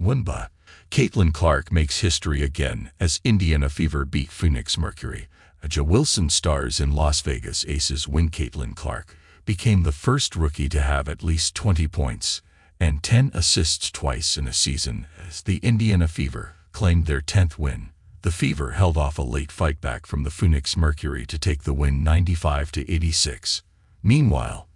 wnba. Caitlin Clark makes history again as Indiana Fever beat Phoenix Mercury. A'ja Wilson stars in Las Vegas Aces win. Caitlin Clark became the first rookie to have at least 20 points and 10 assists twice in a season as the Indiana Fever claimed their 10th win. The Fever held off a late fightback from the Phoenix Mercury to take the win 95-86. Meanwhile,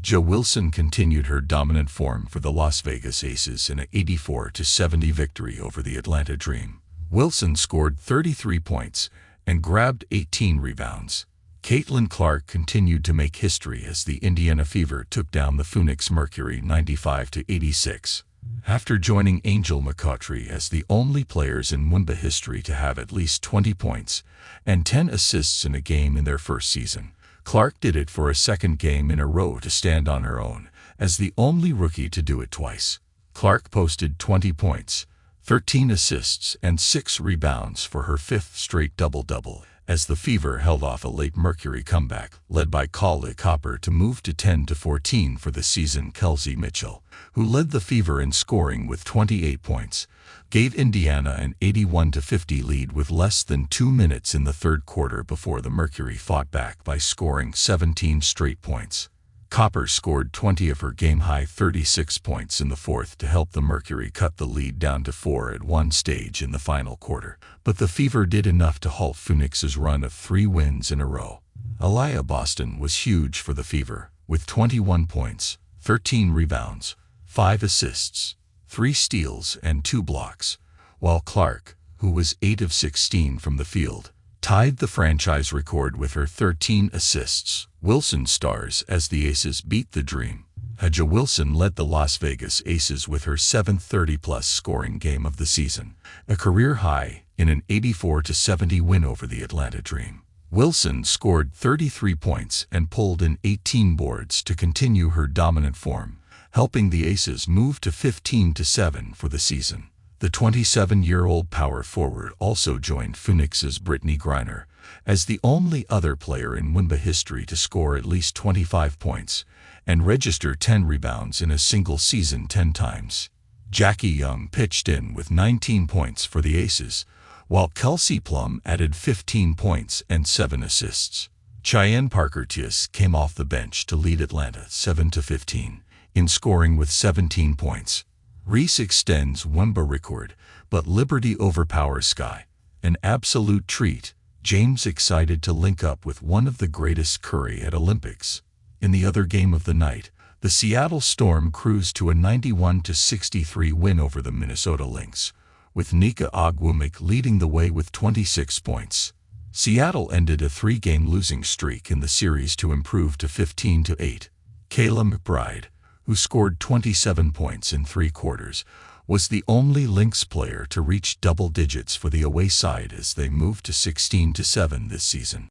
A'ja Wilson continued her dominant form for the Las Vegas Aces in an 84-70 victory over the Atlanta Dream. Wilson scored 33 points and grabbed 18 rebounds. Caitlin Clark continued to make history as the Indiana Fever took down the Phoenix Mercury 95-86. After joining Angel McCoughtry as the only players in wnba history to have at least 20 points and 10 assists in a game in their first season, Clark did it for a second game in a row to stand on her own as the only rookie to do it twice. Clark posted 20 points, 13 assists, and 6 rebounds for her fifth straight double-double as the Fever held off a late Mercury comeback led by Kali Copper to move to 10-14 for the season. Kelsey Mitchell, who led the Fever in scoring with 28 points, gave Indiana an 81-50 lead with less than 2 minutes in the third quarter before the Mercury fought back by scoring 17 straight points. Copper scored 20 of her game-high 36 points in the fourth to help the Mercury cut the lead down to 4 at one stage in the final quarter, but the Fever did enough to halt Phoenix's run of 3 wins in a row. Aliyah Boston was huge for the Fever, with 21 points, 13 rebounds, 5 assists, 3 steals, and 2 blocks, while Clark, who was 8 of 16 from the field, tied the franchise record with her 13 assists. Wilson stars as the Aces beat the Dream. A'ja Wilson led the Las Vegas Aces with her 7th 30-plus scoring game of the season, a career high, in an 84-70 win over the Atlanta Dream. Wilson scored 33 points and pulled in 18 boards to continue her dominant form, helping the Aces move to 15-7 for the season. The 27-year-old power forward also joined Phoenix's Brittany Griner as the only other player in wnba history to score at least 25 points and register 10 rebounds in a single season 10 times. Jackie Young pitched in with 19 points for the Aces, while Kelsey Plum added 15 points and 7 assists. Cheyenne Parker-Tias came off the bench to lead Atlanta 7-15 in scoring with 17 points. Reese extends wnba record, but Liberty overpowers Sky. An absolute treat. James excited to link up with one of the greatest Curry at Olympics. In the other game of the night, the Seattle Storm cruised to a 91-63 win over the Minnesota Lynx, with Nika Ogwumike leading the way with 26 points. Seattle ended a 3-game losing streak in the series to improve to 15-8. Kayla McBride, who scored 27 points in 3 quarters, was the only Lynx player to reach double digits for the away side as they moved to 16-7 this season.